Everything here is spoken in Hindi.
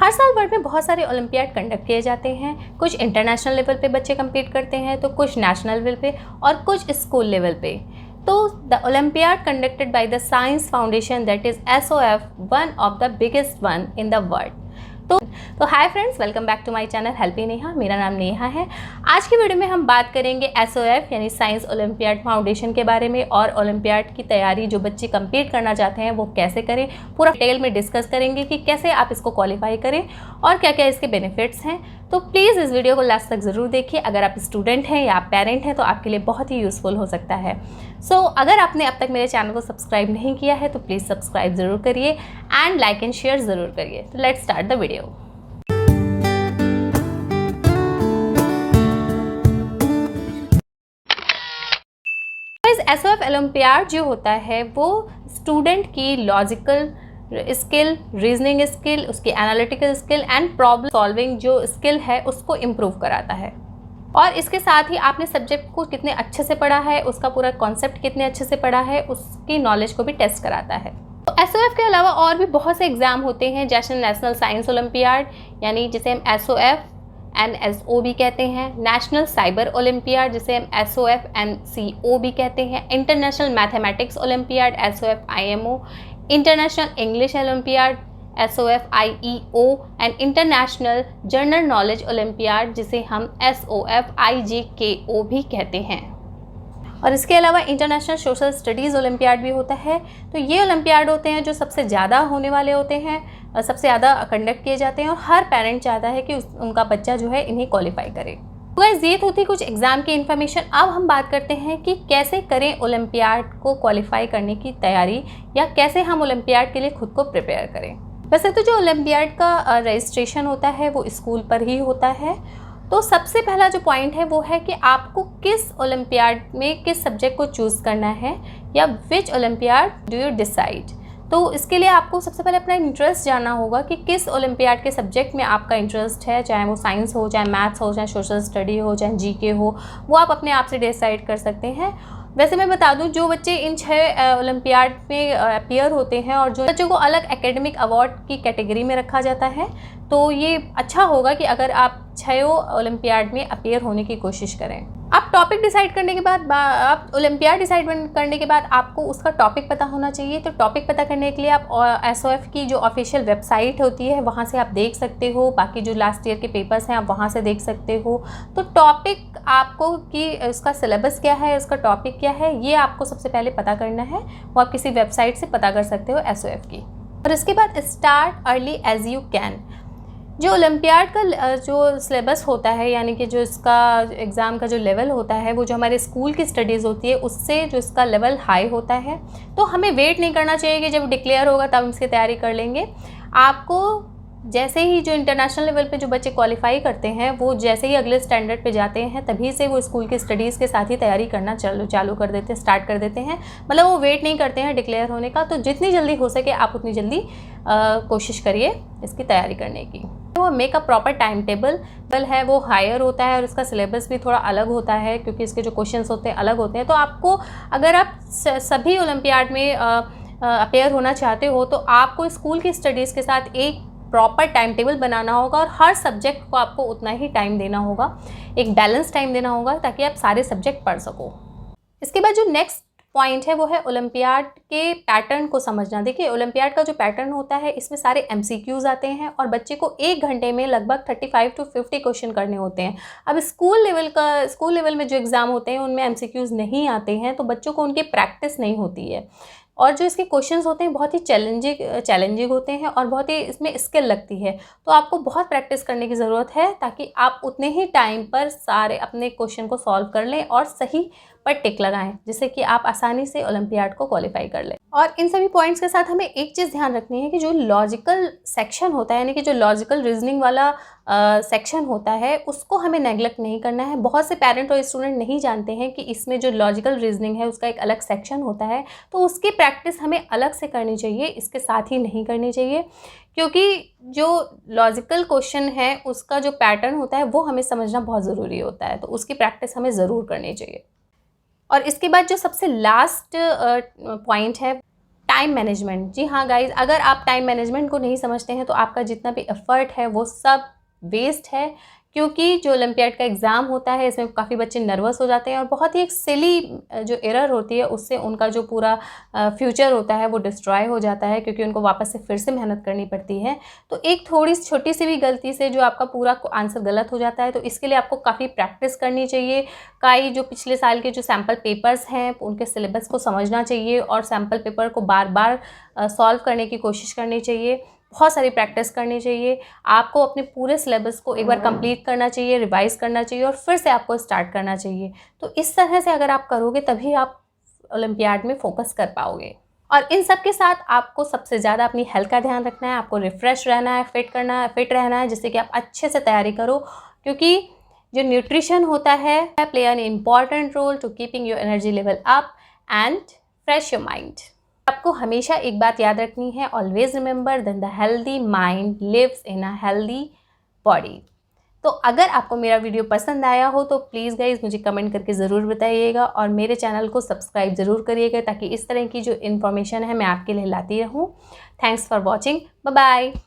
हर साल वर्ल्ड में बहुत सारे ओलंपियाड कंडक्ट किए जाते हैं। कुछ इंटरनेशनल लेवल पे बच्चे कम्पीट करते हैं, तो कुछ नेशनल लेवल पे और कुछ स्कूल लेवल पे। तो the olympiad conducted by the science foundation, that is SOF, one of the biggest one in the world. तो hi friends, welcome back to my channel Helpy Neha. मेरा नाम नेहा है। आज की वीडियो में हम बात करेंगे SOF यानी साइंस ओलंपियाड फाउंडेशन के बारे में और ओलंपियाड की तैयारी जो बच्चे कंप्लीट करना चाहते हैं वो कैसे करें, पूरा डिटेल में डिस्कस करेंगे कि कैसे आप इसको क्वालिफाई करें और क्या क्या इसके बेनिफिट्स हैं। तो प्लीज़ इस वीडियो को लास्ट तक ज़रूर देखिए। अगर आप स्टूडेंट हैं या आप पेरेंट हैं तो आपके लिए बहुत ही यूज़फुल हो सकता है। अगर आपने अब तक मेरे चैनल को सब्सक्राइब नहीं किया है तो प्लीज़ सब्सक्राइब ज़रूर करिए एंड लाइक एंड शेयर ज़रूर करिए। तो let's start the video. SOF olympiad जो होता है वो स्टूडेंट की लॉजिकल स्किल, रीजनिंग स्किल, उसकी analytical skill and problem solving जो स्किल है उसको इम्प्रूव कराता है। और इसके साथ ही आपने सब्जेक्ट को कितने अच्छे से पढ़ा है, उसका पूरा कॉन्सेप्ट कितने अच्छे से पढ़ा है, उसकी नॉलेज को भी टेस्ट कराता है। तो SOF के अलावा और भी बहुत से एग्ज़ाम होते हैं, जैसे नेशनल साइंस ओलंपियाड यानी जिसे हम SOF NSO भी कहते हैं, नेशनल साइबर ओलंपियाड जिसे हम SOF NCO भी कहते हैं, international mathematics olympiad SOF IMO, international English olympiad SOF IEO and international general knowledge olympiad जिसे हम SOF IJKO भी कहते हैं। और इसके अलावा इंटरनेशनल सोशल स्टडीज़ ओलंपियाड भी होता है। तो ये ओलंपियाड होते हैं जो सबसे ज़्यादा होने वाले होते हैं और सबसे ज़्यादा कंडक्ट किए जाते हैं और हर पेरेंट चाहता है कि उनका बच्चा जो है इन्हें क्वालिफाई करे। तो गाइस ये तो थी कुछ एग्ज़ाम की इन्फॉर्मेशन। अब हम बात करते हैं कि कैसे करें ओलंपियाड को क्वालिफाई करने की तैयारी या कैसे हम ओलंपियाड के लिए खुद को प्रिपेयर करें। वैसे तो जो ओलंपियाड का रजिस्ट्रेशन होता है वो स्कूल पर ही होता है। तो सबसे पहला जो पॉइंट है वो है कि आपको किस ओलंपियाड में किस सब्जेक्ट को चूज़ करना है या विच ओलंपियाड डू यू डिसाइड। तो इसके लिए आपको सबसे पहले अपना इंटरेस्ट जानना होगा कि किस ओलंपियाड के सब्जेक्ट में आपका इंटरेस्ट है, चाहे वो साइंस हो, चाहे मैथ्स हो, चाहे सोशल स्टडी हो, चाहे GK हो, वो आप अपने आप से डिसाइड कर सकते हैं। वैसे मैं बता दूं, जो बच्चे इन 6 ओलंपियाड में अपीयर होते हैं और जो बच्चों को अलग एकेडमिक अवार्ड की कैटेगरी में रखा जाता है, तो ये अच्छा होगा कि अगर आप 6 ओलंपियाड में अपीयर होने की कोशिश करें। आप टॉपिक डिसाइड करने के बाद, आप ओलंपियाड डिसाइड करने के बाद आपको उसका टॉपिक पता होना चाहिए। तो टॉपिक पता करने के लिए आप SOF की जो ऑफिशियल वेबसाइट होती है वहाँ से आप देख सकते हो, बाकी जो लास्ट ईयर के पेपर्स हैं आप वहाँ से देख सकते हो। तो टॉपिक आपको कि उसका सिलेबस क्या है, उसका टॉपिक क्या है, ये आपको सबसे पहले पता करना है। वो आप किसी वेबसाइट से पता कर सकते हो SOF की। और इसके बाद start early as you can. जो ओलंपियाड का जो सिलेबस होता है यानी कि जो इसका एग्ज़ाम का जो लेवल होता है वो जो हमारे स्कूल की स्टडीज़ होती है उससे जो इसका लेवल हाई होता है। तो हमें वेट नहीं करना चाहिए कि जब डिक्लेयर होगा तब हम इसकी तैयारी कर लेंगे। आपको जैसे ही जो इंटरनेशनल लेवल पे जो बच्चे क्वालिफाई करते हैं वो जैसे ही अगले स्टैंडर्ड पे जाते हैं तभी से वो स्कूल की स्टडीज़ के साथ ही तैयारी करना चालू कर देते हैं, स्टार्ट कर देते हैं। मतलब वो वेट नहीं करते हैं डिक्लेयर होने का। तो जितनी जल्दी हो सके आप उतनी जल्दी कोशिश करिए इसकी तैयारी करने की। वो make a proper time table है, वो हायर होता है और इसका सिलेबस भी थोड़ा अलग होता है क्योंकि इसके जो क्वेश्चंस होते हैं अलग होते हैं। तो आपको अगर आप सभी ओलंपियाड में अपेयर होना चाहते हो तो आपको स्कूल की स्टडीज़ के साथ एक प्रॉपर टाइम टेबल बनाना होगा और हर सब्जेक्ट को आपको उतना ही टाइम देना होगा, एक बैलेंस टाइम देना होगा ताकि आप सारे सब्जेक्ट पढ़ सको। इसके बाद जो नेक्स्ट पॉइंट है वो है ओलंपियाड के पैटर्न को समझना। देखिए ओलंपियाड का जो पैटर्न होता है इसमें सारे MCQs आते हैं और बच्चे को 1 घंटे में लगभग 35 to 50 क्वेश्चन करने होते हैं। अब स्कूल लेवल में जो एग्ज़ाम होते हैं उनमें MCQs नहीं आते हैं, तो बच्चों को उनकी प्रैक्टिस नहीं होती है। और जो इसके क्वेश्चंस होते हैं बहुत ही चैलेंजिंग होते हैं और बहुत ही इसमें स्किल लगती है। तो आपको बहुत प्रैक्टिस करने की ज़रूरत है ताकि आप उतने ही टाइम पर सारे अपने क्वेश्चन को सॉल्व कर लें और सही पर टिक लगाएं, जिससे कि आप आसानी से ओलंपियाड को क्वालिफाई कर लें। और इन सभी पॉइंट्स के साथ हमें एक चीज़ ध्यान रखनी है कि जो लॉजिकल सेक्शन होता है यानी कि जो लॉजिकल रीजनिंग वाला सेक्शन होता है उसको हमें नेग्लेक्ट नहीं करना है। बहुत से पेरेंट और स्टूडेंट नहीं जानते हैं कि इसमें जो लॉजिकल रीजनिंग है उसका एक अलग सेक्शन होता है, तो उसकी प्रैक्टिस हमें अलग से करनी चाहिए, इसके साथ ही नहीं करनी चाहिए। क्योंकि जो लॉजिकल क्वेश्चन है उसका जो पैटर्न होता है वो हमें समझना बहुत ज़रूरी होता है, तो उसकी प्रैक्टिस हमें ज़रूर करनी चाहिए। और इसके बाद जो सबसे लास्ट पॉइंट है टाइम मैनेजमेंट। जी हाँ गाइज, अगर आप टाइम मैनेजमेंट को नहीं समझते हैं तो आपका जितना भी एफर्ट है वो सब वेस्ट है, क्योंकि जो ओलंपियाड का एग्ज़ाम होता है इसमें काफ़ी बच्चे नर्वस हो जाते हैं और बहुत ही एक सिली जो एरर होती है उससे उनका जो पूरा फ्यूचर होता है वो डिस्ट्रॉय हो जाता है, क्योंकि उनको वापस से फिर से मेहनत करनी पड़ती है। तो एक थोड़ी छोटी सी भी गलती से जो आपका पूरा आंसर गलत हो जाता है, तो इसके लिए आपको काफ़ी प्रैक्टिस करनी चाहिए। कई जो पिछले साल के जो सैम्पल पेपर्स हैं उनके सिलेबस को समझना चाहिए और सैम्पल पेपर को बार बार सॉल्व करने की कोशिश करनी चाहिए। बहुत सारी प्रैक्टिस करनी चाहिए। आपको अपने पूरे सिलेबस को एक बार कंप्लीट करना चाहिए, रिवाइज करना चाहिए और फिर से आपको स्टार्ट करना चाहिए। तो इस तरह से अगर आप करोगे तभी आप ओलंपियाड में फोकस कर पाओगे। और इन सब के साथ आपको सबसे ज़्यादा अपनी हेल्थ का ध्यान रखना है, आपको रिफ्रेश रहना है, फिट रहना है, जिससे कि आप अच्छे से तैयारी करो, क्योंकि जो न्यूट्रिशन होता है play an important role to keeping your energy level up and fresh your mind. आपको हमेशा एक बात याद रखनी है, always remember that the healthy mind lives in a healthy body. तो अगर आपको मेरा वीडियो पसंद आया हो तो प्लीज़ गाइज मुझे कमेंट करके ज़रूर बताइएगा और मेरे चैनल को सब्सक्राइब ज़रूर करिएगा, ताकि इस तरह की जो इन्फॉर्मेशन है मैं आपके लिए लाती रहूँ। Thanks for watching, bye bye.